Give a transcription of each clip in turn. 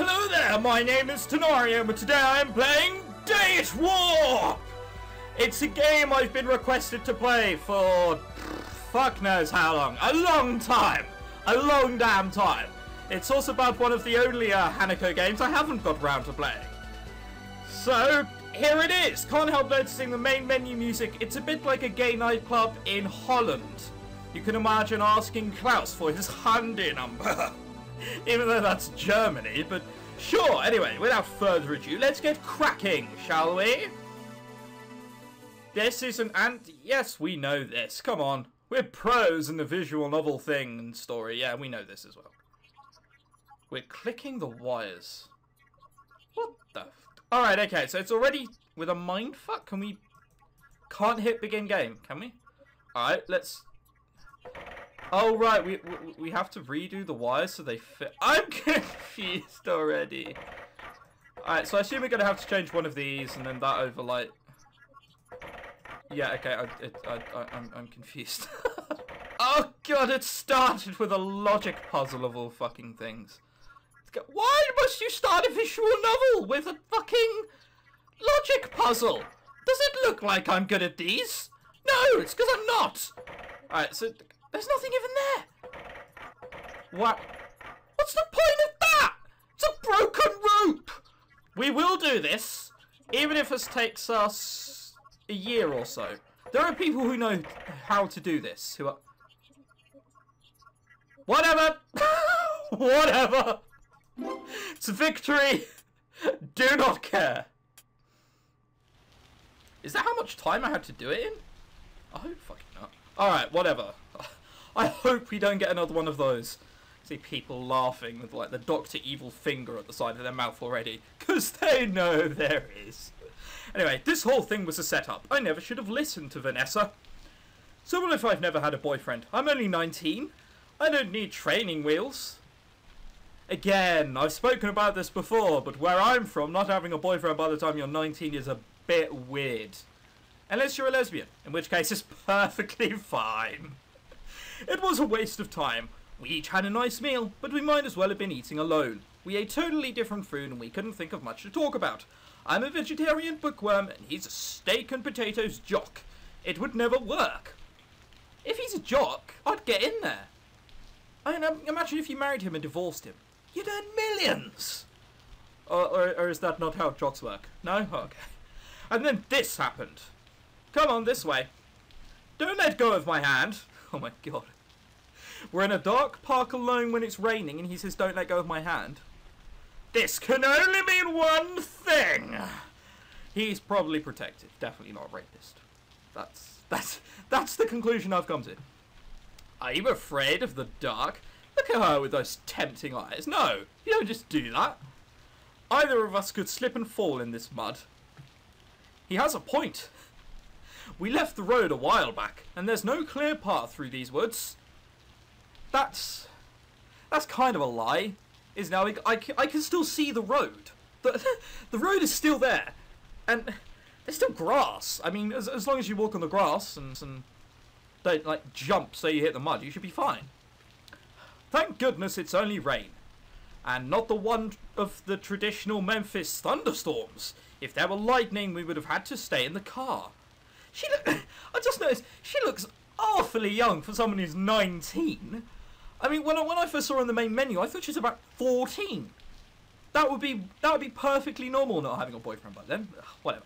Hello there, my name is ChrisTenarium, and today I'm playing Date Warp! It's a game I've been requested to play for fuck knows how long. A long time! A long damn time. It's also about one of the only Hanako games I haven't got round to playing. So, here it is. Can't help noticing the main menu music. It's a bit like a gay nightclub in Holland. You can imagine asking Klaus for his handy number. Even though that's Germany, but sure. Anyway, without further ado, let's get cracking, shall we? This is an yes, we know this. Come on. We're pros in the visual novel thing and story. Yeah, we know this as well. We're clicking the wires. What the Alright, okay, so it's already with a mindfuck. Can we... Can't hit begin game, can we? Alright, let's... Oh, right, we have to redo the wires so they fit. I'm confused already. Alright, so I assume we're going to have to change one of these and then that overlight. Yeah, okay, I'm confused. Oh, God, it started with a logic puzzle of all fucking things. Why must you start a visual novel with a fucking logic puzzle? Does it look like I'm good at these? No, it's because I'm not. Alright, so there's nothing even there. What? What's the point of that? It's a broken rope. We will do this, even if it takes us a year or so. There are people who know how to do this, who are... Whatever! Whatever! It's a victory! Do not care! Is that how much time I had to do it in? I hope fucking not. Alright, whatever. I hope we don't get another one of those. See people laughing with like the Dr. Evil finger at the side of their mouth already. Because they know there is. Anyway, this whole thing was a setup. I never should have listened to Vanessa. So what if I've never had a boyfriend? I'm only 19. I don't need training wheels. Again, I've spoken about this before, but where I'm from, not having a boyfriend by the time you're 19 is a bit weird. Unless you're a lesbian, in which case it's perfectly fine. It was a waste of time. We each had a nice meal, but we might as well have been eating alone. We ate totally different food and we couldn't think of much to talk about. I'm a vegetarian bookworm and he's a steak and potatoes jock. It would never work. If he's a jock, I'd get in there. I mean, imagine if you married him and divorced him. You'd earn millions! Or is that not how jocks work? No? Okay. And then this happened. Come on, this way. Don't let go of my hand. Oh my god. We're in a dark park alone when it's raining and he says don't let go of my hand. This can only mean one thing. He's probably protective. Definitely not a rapist. That's the conclusion I've come to. Are you afraid of the dark? Look at her with those tempting eyes. No, you don't just do that. Either of us could slip and fall in this mud. He has a point. We left the road a while back, and there's no clear path through these woods. That's kind of a lie. Is now I can still see the road. The road is still there, and there's still grass. I mean, as long as you walk on the grass and don't like jump so you hit the mud, you should be fine. Thank goodness it's only rain, and not the one of the traditional Memphis thunderstorms. If there were lightning, we would have had to stay in the car. I just noticed she looks awfully young for someone who's 19. I mean, when I first saw her on the main menu, I thought she was about 14. That would be perfectly normal not having a boyfriend by then. Ugh, whatever.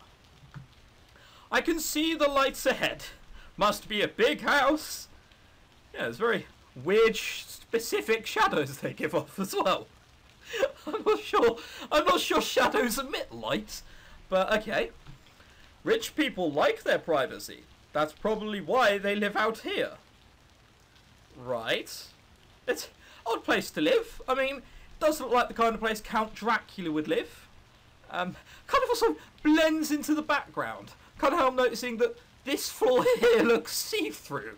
I can see the lights ahead. Must be a big house. Yeah, it's very weird, specific shadows they give off as well. I'm not sure shadows emit light, but okay. Rich people like their privacy. That's probably why they live out here. Right. It's an odd place to live. I mean, it does look like the kind of place Count Dracula would live. Kind of also blends into the background. Can't help noticing that this floor here looks see-through.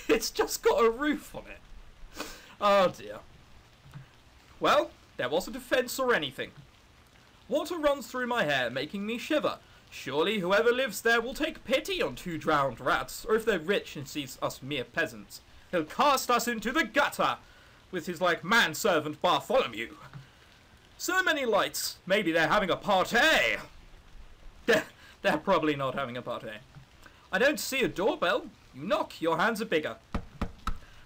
It's just got a roof on it. Oh dear. Well, there wasn't a fence or anything. Water runs through my hair, making me shiver. Surely whoever lives there will take pity on two drowned rats, or if they're rich and sees us mere peasants, he'll cast us into the gutter with his, like, manservant Bartholomew. So many lights. Maybe they're having a party. They're probably not having a party. I don't see a doorbell. You knock. Your hands are bigger.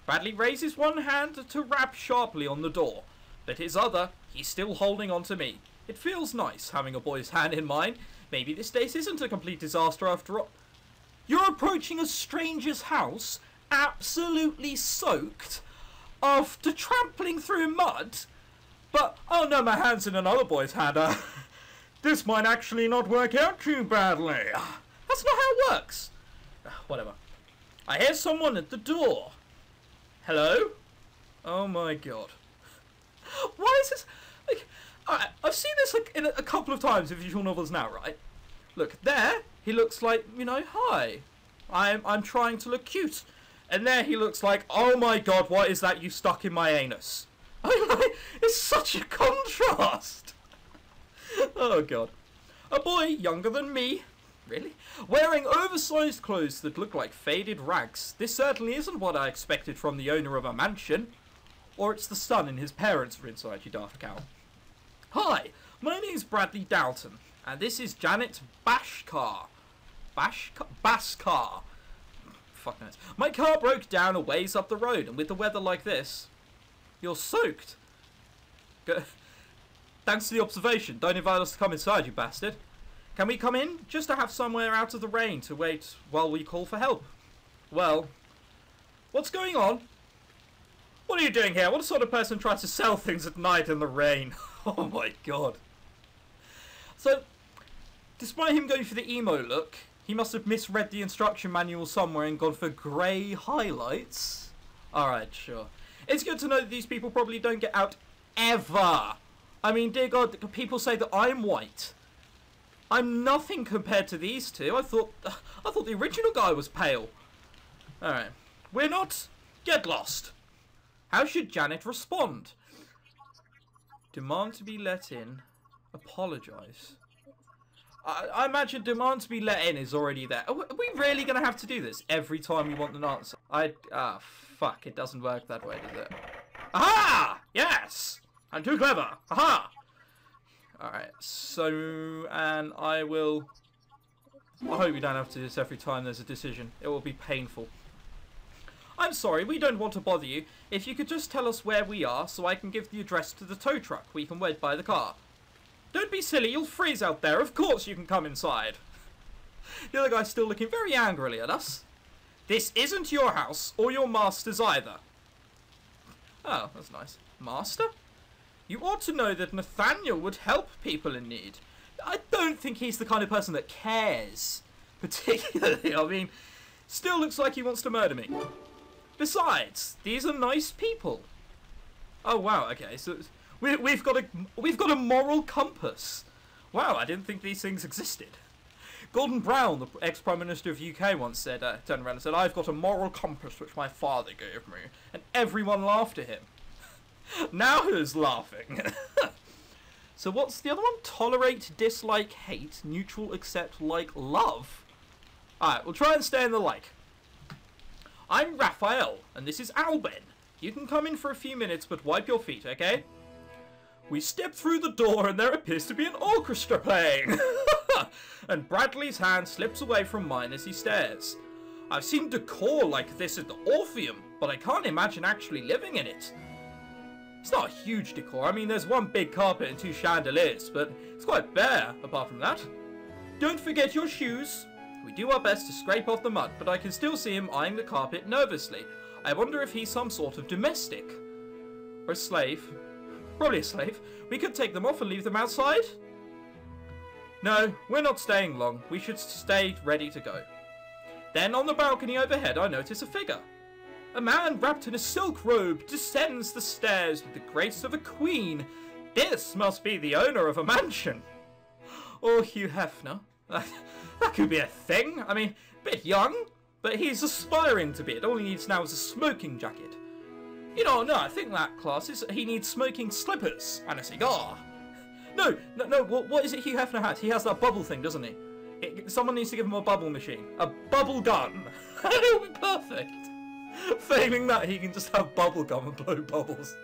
Bradley raises one hand to rap sharply on the door, but his other, he's still holding on to me. It feels nice having a boy's hand in mine. Maybe this date isn't a complete disaster after all. You're approaching a stranger's house, absolutely soaked, after trampling through mud. But, oh no, my hand's in another boy's hand. This might actually not work out too badly. That's not how it works. Whatever. I hear someone at the door. Hello? Oh my god. Why is this... Like, I've seen this like in a couple of times in visual novels now, right? Look, there, he looks like, you know, hi. I'm trying to look cute. And there he looks like, oh my god, what is that you stuck in my anus? It's such a contrast. Oh god. A boy younger than me, really? Wearing oversized clothes that look like faded rags. This certainly isn't what I expected from the owner of a mansion. Or it's the son and his parents are inside, you daft cow. Hi, my name's Bradley Dalton, and this is Janet Bashkar. Baskar. Fuck knows. My car broke down a ways up the road, and with the weather like this, you're soaked. Thanks to the observation. Don't invite us to come inside, you bastard. Can we come in? Just to have somewhere out of the rain to wait while we call for help. Well, what's going on? What are you doing here? What sort of person tries to sell things at night in the rain? Oh my god. So, despite him going for the emo look, he must have misread the instruction manual somewhere and gone for grey highlights. Alright, sure. It's good to know that these people probably don't get out ever. I mean, dear God, people say that I'm white. I'm nothing compared to these two. I thought the original guy was pale. Alright. We're not. Get lost. How should Janet respond? Demand to be let in. Apologise. I imagine demand to be let in is already there. Are we really going to have to do this every time we want an answer? Fuck, it doesn't work that way, does it? Aha! Yes! I'm too clever. Aha! Alright, so, and I hope we don't have to do this every time there's a decision. It will be painful. I'm sorry, we don't want to bother you. If you could just tell us where we are so I can give the address to the tow truck. We can wait by the car. Don't be silly, you'll freeze out there. Of course you can come inside. The other guy's still looking very angrily at us. This isn't your house, or your master's either. Oh, that's nice. Master? You ought to know that Nathaniel would help people in need. I don't think he's the kind of person that cares. Particularly, I mean, still looks like he wants to murder me. Besides, these are nice people. Oh wow, okay, so we've got a moral compass. Wow, I didn't think these things existed. Gordon Brown, the ex-Prime Minister of UK, once said, turned around and said, I've got a moral compass which my father gave me. And everyone laughed at him. Now who's laughing? So what's the other one? Tolerate, dislike, hate, neutral, accept, like, love. Alright, we'll try and stay in the like. I'm Raphael, and this is Albin. You can come in for a few minutes, but wipe your feet, okay? We step through the door, and there appears to be an orchestra playing. And Bradley's hand slips away from mine as he stares. I've seen decor like this at the Orpheum, but I can't imagine actually living in it. It's not a huge decor. I mean, there's one big carpet and 2 chandeliers, but it's quite bare apart from that. Don't forget your shoes. We do our best to scrape off the mud, but I can still see him eyeing the carpet nervously. I wonder if he's some sort of domestic. Or a slave. Probably a slave. We could take them off and leave them outside. No, we're not staying long. We should stay ready to go. Then on the balcony overhead, I notice a figure. A man wrapped in a silk robe descends the stairs with the grace of a queen. This must be the owner of a mansion. Or Hugh Hefner. That could be a thing. I mean, a bit young, but he's aspiring to be it. All he needs now is a smoking jacket. You know, no, I think that class is he needs smoking slippers and a cigar. No, what is it Hugh Hefner has? He has that bubble thing, doesn't he? Someone needs to give him a bubble machine. A bubble gun. It'll be perfect. Failing that, he can just have bubble gum and blow bubbles.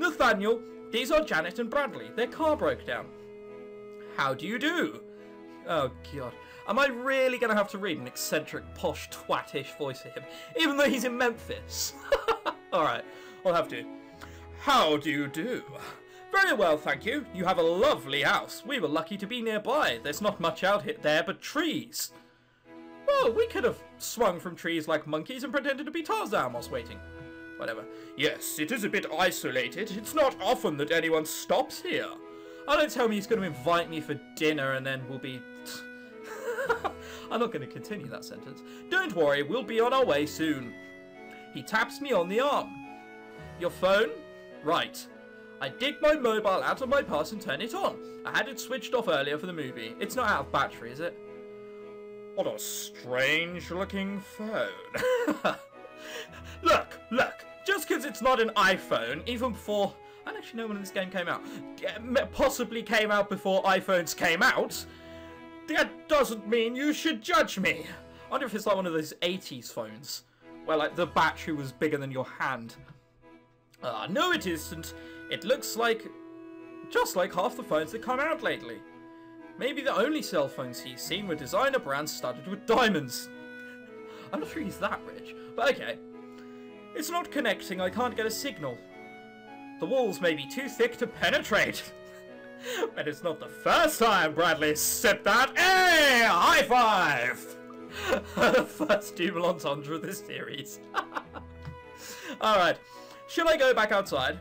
Nathaniel, These are Janet and Bradley. Their car broke down. How do you do? Oh, God. Am I really going to have to read an eccentric, posh, twatish voice for him, even though he's in Memphis? Alright, I'll have to. How do you do? Very well, thank you. You have a lovely house. We were lucky to be nearby. There's not much out there but trees. Well, we could have swung from trees like monkeys and pretended to be Tarzan whilst waiting. Whatever. Yes, it is a bit isolated. It's not often that anyone stops here. Oh, don't tell me he's going to invite me for dinner and then we'll be... I'm not going to continue that sentence. Don't worry, we'll be on our way soon. He taps me on the arm. Your phone? Right. I dig my mobile out of my purse and turn it on. I had it switched off earlier for the movie. It's not out of battery, is it? What a strange looking phone. Look. Just because it's not an iPhone, even before... I don't actually know when this game came out. Possibly came out before iPhones came out. That doesn't mean you should judge me. I wonder if it's like one of those 80s phones, where like the battery was bigger than your hand. No it isn't. It looks like... just like half the phones that come out lately. Maybe the only cell phones he's seen were designer brands studded with diamonds. I'm not sure he's that rich, but okay. It's not connecting, I can't get a signal. The walls may be too thick to penetrate. But it's not the first time Bradley said that. Hey, high five! First double entendre of this series. Alright, should I go back outside?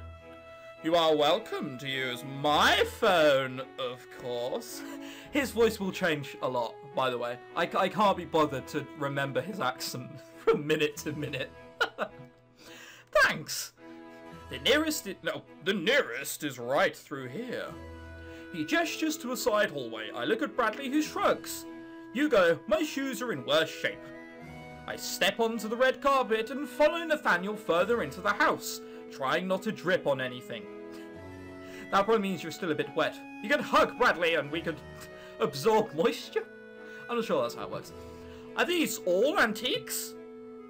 You are welcome to use my phone, of course. His voice will change a lot, by the way. I can't be bothered to remember his accent from minute to minute. Thanks. The nearest is right through here. He gestures to a side hallway. I look at Bradley, who shrugs. You go, my shoes are in worse shape. I step onto the red carpet and follow Nathaniel further into the house, trying not to drip on anything. That probably means you're still a bit wet. You can hug Bradley and we could absorb moisture? I'm not sure that's how it works. Are these all antiques?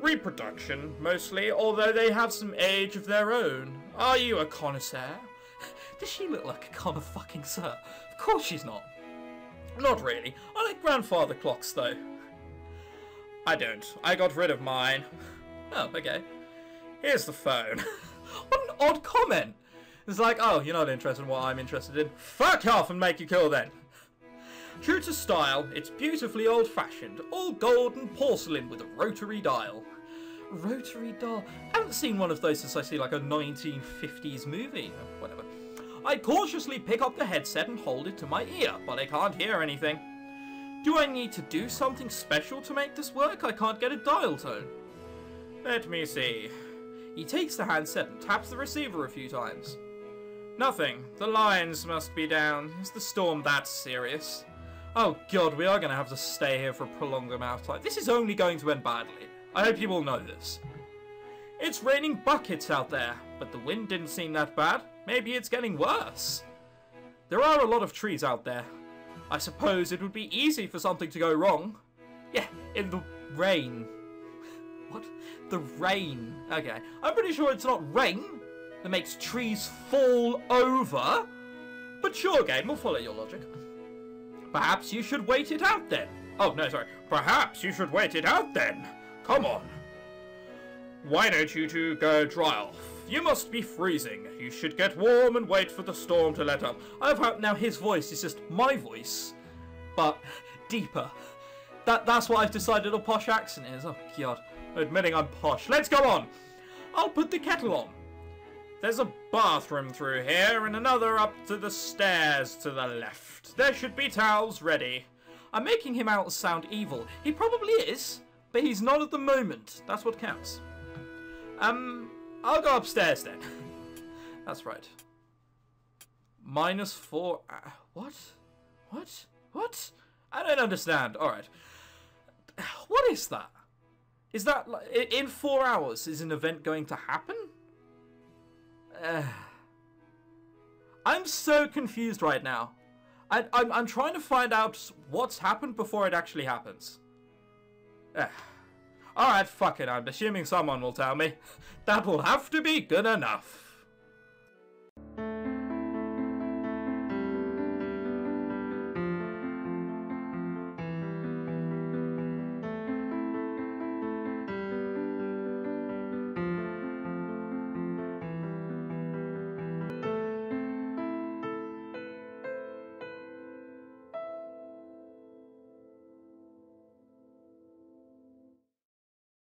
Reproduction, mostly, although they have some age of their own. Are you a connoisseur? Does she look like a connoisseur? Of course she's not. Not really. I like grandfather clocks, though. I don't. I got rid of mine. Oh, okay. Here's the phone. What an odd comment. It's like, oh, you're not interested in what I'm interested in. Fuck off and make you cool then. True to style, it's beautifully old-fashioned. All gold and porcelain with a rotary dial. Rotary dial? I haven't seen one of those since I see like a 1950s movie. Whatever. I cautiously pick up the headset and hold it to my ear, but I can't hear anything. Do I need to do something special to make this work? I can't get a dial tone. Let me see. He takes the handset and taps the receiver a few times. Nothing. The lines must be down. Is the storm that serious? Oh god, we are going to have to stay here for a prolonged amount of time. This is only going to end badly. I hope you all know this. It's raining buckets out there, but the wind didn't seem that bad. Maybe it's getting worse. There are a lot of trees out there. I suppose it would be easy for something to go wrong. Yeah, in the rain. What? The rain. Okay. I'm pretty sure it's not rain that makes trees fall over. But sure, game, we'll follow your logic. Perhaps you should wait it out then. Oh, no, sorry. Perhaps you should wait it out then. Come on. Why don't you two go dry off? You must be freezing. You should get warm and wait for the storm to let up. I love how now his voice is just my voice, but deeper. That's what I've decided a posh accent is. Oh, God. Admitting I'm posh. Let's go on. I'll put the kettle on. There's a bathroom through here and another up to the stairs to the left. There should be towels ready. I'm making him out sound evil. He probably is, but he's not at the moment. That's what counts. I'll go upstairs then. That's right. -4... what? What? What? I don't understand. Alright. What is that? Is that... in 4 hours, is an event going to happen? I'm so confused right now. I'm trying to find out what's happened before it actually happens. Alright, fuck it. I'm assuming someone will tell me. That will have to be good enough.